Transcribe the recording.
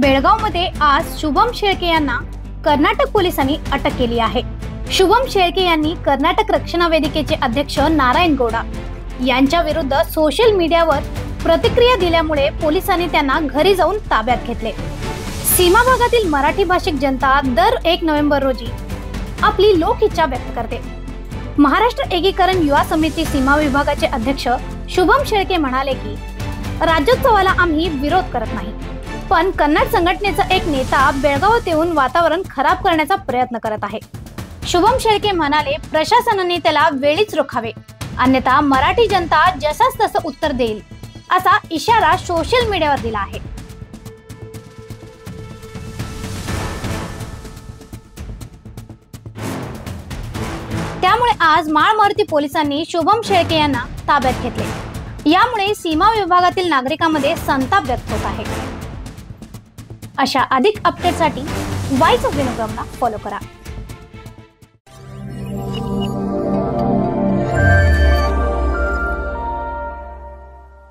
बेळगावमध्ये आज शुभम शेळके यांना कर्नाटक पोलिसांनी अटक केली आहे। शुभम शेळके यांनी कर्नाटक रक्षणा वेदिकेचे अध्यक्ष नारायण गौडा यांच्या विरुद्ध सोशल मीडियावर प्रतिक्रिया दिल्यामुळे पोलिसांनी त्यांना घरी जाऊन ताब्यात घेतले। सीमा भागातील मराठी भाषिक जनता दर 1 नोव्हेंबर रोजी आपली लोकइच्छा व्यक्त करते। महाराष्ट्र एकीकरण युवा समिती सीमा विभागाचे अध्यक्ष शुभम शेळके म्हणाले की राज्योत्सवाला आम्ही विरोध करत नाही, पण कन्नड संघटनेचा एक नेता बेळगावात येऊन वातावरण खराब करण्याचा प्रयत्न करत आहे। शुभम शेळके म्हणाले, प्रशासनाने त्याला वेळीच रोखावे, अन्यथा मराठी जनता जसाच तसं उत्तर देईल असा इशारा सोशल मीडियावर दिला आहे। त्यामुळे आज माळमारुती पोलिसांनी शुभम शेळके यांना ताब्यात घेतले। यामुळे सीमा विभागातील नागरिकांमध्ये संताप व्यक्त होत आहे। अशा अधिक अपडेटसाठी वॉइस ऑफ विनोदमला फॉलो करा।